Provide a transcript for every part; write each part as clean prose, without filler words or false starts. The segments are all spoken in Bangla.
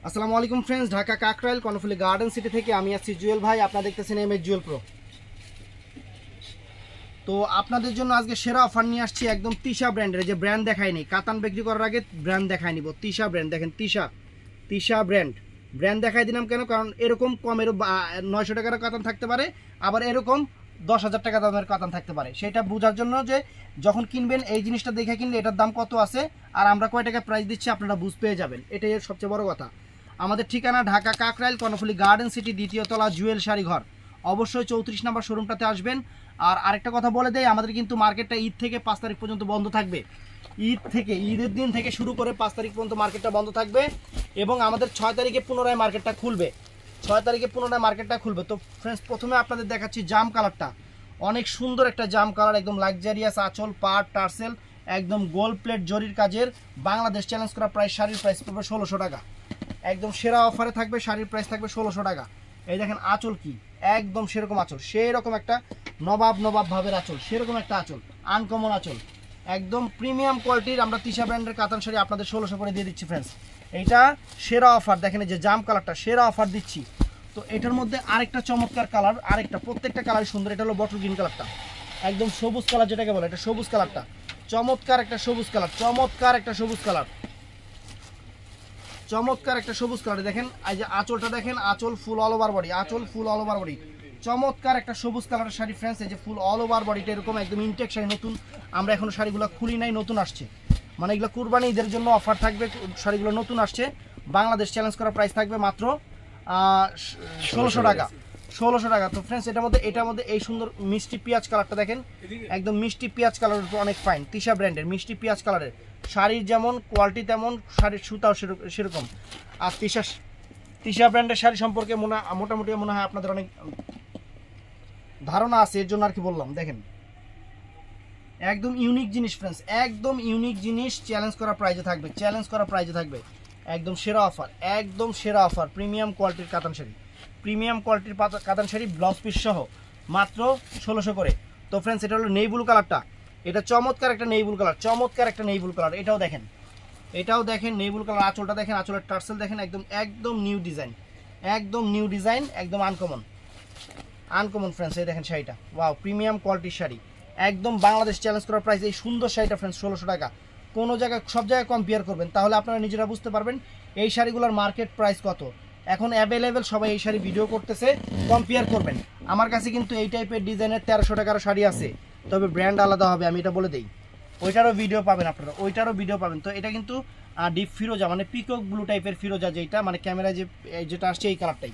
আসসালামু আলাইকুম friends, Dhaka Kakrail Karnaphuli garden city থেকে আমি আছি জুয়েল ভাই। আপনারা দেখতেছেন এমএস জুয়েল প্রো। তো আপনাদের জন্য আজকে সেরা অফার নিয়ে আসছি, একদম তিশা ব্র্যান্ডের। যে ব্র্যান্ড দেখায়নি, কাতান বিক্রি করার আগে ব্র্যান্ড দেখাই নিব। তিশা ব্র্যান্ড দেখেন, তিশা ব্র্যান্ড দেখাই দিলাম কেন, কারণ এরকম কমের 900 টাকার কাতান থাকতে পারে, আবার এরকম 10,000 টাকা দামের কাতান থাকতে পারে। সেটা বোঝার জন্য যে যখন কিনবেন এই জিনিসটা দেখে কিনলে এটার দাম কত আছে আর আমরা কয় টাকা প্রাইস দিচ্ছি আপনারা বুঝ পেয়ে যাবেন। এটাই সবচেয়ে বড় কথা। আমাদের ঠিকানা ঢাকা কাকরাইল কর্ণফুলী গার্ডেন সিটি, দ্বিতীয় তলা, জুয়েল শাড়ি ঘর। অবশ্যই 34 নম্বর শোরুমটাতে আসবেন। আর আরেকটা কথা বলে দেই, আমাদের কিন্তু মার্কেটটা ঈদ থেকে 5 তারিখ পর্যন্ত বন্ধ থাকবে। ঈদের দিন থেকে শুরু করে 5 তারিখ পর্যন্ত মার্কেটটা বন্ধ থাকবে এবং আমাদের 6 তারিখে পুনরায় মার্কেটটা খুলবে। তো ফ্রেন্ডস, প্রথমে আপনাদের দেখাচ্ছি জাম কালারটা। অনেক সুন্দর একটা জাম কালার, একদম লাক্সারিয়াস আঁচল, পাড়, টার্সেল, একদম গোল্ড প্লেট জরির কাজের। বাংলাদেশ চ্যালেঞ্জ করা প্রাইস, শাড়ির প্রাইস পড়বে 1600 টাকা। একদম সেরা অফারে থাকবে, শাড়ির প্রাইস থাকবে 1600 টাকা। এই দেখেন আঁচল কি, একদম সেরকম আঁচল, সেই রকম একটা নবাব ভাবের আঁচল, সেরকম একটা আঁচল, আনকমন আঁচল, একদম প্রিমিয়াম কোয়ালিটির। আমরা তিশা ব্র্যান্ডের কাতান শাড়ি আপনাদের 1600 করে দিয়ে দিচ্ছি ফ্রেন্ডস। এইটা সেরা অফার। দেখেন এই যে জাম কালারটা, সেরা অফার দিচ্ছি। তো এটার মধ্যে আরেকটা চমৎকার কালার, প্রত্যেকটা কালারই সুন্দর। এটা হলো বটল গ্রিন কালারটা, একদম সবুজ কালার যেটাকে বলে, এটা সবুজ কালারটা, চমৎকার একটা সবুজ কালার, দেখেন এই যে আঁচলটা দেখেন, আঁচল ফুল অল ওভার বডি, চমৎকার একটা সবুজ কালারের শাড়ি ফ্রেন্ডস। এই যে ফুল অল ওভার বডিটা এরকম একদম ইনটেক শাড়ি, নতুন। আমরা এখন শাড়িগুলো খুলি নাই, নতুন আসছে, মানে এগুলো কুরবানি ঈদের জন্য অফার থাকবে। শাড়িগুলো নতুন আসছে, বাংলাদেশ চ্যালেঞ্জ করা প্রাইস থাকবে মাত্র 1600 টাকা। তো ফ্রেন্ডস, এটার মধ্যে এই সুন্দর মিষ্টি পেঁয়াজ কালারটা দেখেন, একদম মিষ্টি পেঁয়াজ কালারের উপর অনেক ফাইন, তিশা ব্র্যান্ডের মিষ্টি পেঁয়াজ কালারের শাড়ির যেমন কোয়ালিটি তেমন শাড়ির সুতাও সেরকম। আর তিশা ব্র্যান্ডের শাড়ি সম্পর্কে মোটামুটি মনে হয় আপনাদের অনেক ধারণা আছে, এর জন্য আর কি বললাম। দেখেন একদম ইউনিক জিনিস ফ্রেন্ডস, একদম ইউনিক জিনিস, চ্যালেঞ্জ করা প্রাইজে থাকবে। একদম সেরা অফার, প্রিমিয়াম কোয়ালিটির কাতান শাড়ি, ব্লাউজ পিস সহ মাত্র 1600 করে। তো ফ্রেন্ডস, এটা হলো নেই ব্লু কালারটা, এটা চমৎকার একটা নেই ব্লু কালার, এটাও দেখেন নেই ব্লু কালার। আঁচলটা দেখেন, আঁচলের টার্সেল দেখেন, একদম নিউ ডিজাইন, একদম আনকমন ফ্রেন্ডস। এই দেখেন শাড়িটা, ওয়াও, প্রিমিয়াম কোয়ালিটির শাড়ি, একদম বাংলাদেশ চ্যালেঞ্জ করার প্রাইস। এই সুন্দর শাড়িটা ফ্রেন্ডস 1600 টাকা। সব জায়গায় কম্পেয়ার করবেন, তাহলে আপনারা নিজেরা বুঝতে পারবেন এই শাড়িগুলোর মার্কেট প্রাইস কত। এখন অ্যাভেলেবেল সবাই এই শাড়ি ভিডিও করতেছে, কম্পেয়ার করবেন। আমার কাছে কিন্তু এই টাইপের ডিজাইনের 1300 টাকার শাড়ি আছে, তবে ব্র্যান্ড আলাদা হবে, আমি এটা বলে দিই। ওইটারও ভিডিও পাবেন আপনারা, তো এটা কিন্তু ডিপ ফিরোজা, মানে পিকক ব্লু টাইপের ফিরোজা, যেটা মানে ক্যামেরায় যেটা আসছে এই কালারটাই,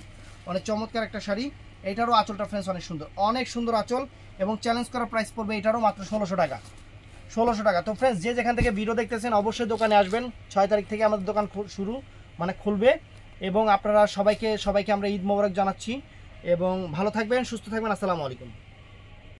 অনেক চমৎকার একটা শাড়ি। এইটারও আঁচলটা ফ্রেন্ডস অনেক সুন্দর আঁচল, এবং চ্যালেঞ্জ করা প্রাইস পড়বে এটারও মাত্র 1600 টাকা। তো ফ্রেন্ডস, যেখান থেকে ভিডিও দেখতেছেন অবশ্যই দোকানে আসবেন। 6 তারিখ থেকে আমাদের দোকান খুলবে, এবং আপনারা সবাইকে আমরা ঈদ মোবারক জানাচ্ছি, এবং ভালো থাকবেন, সুস্থ থাকবেন। আসসালামু আলাইকুম।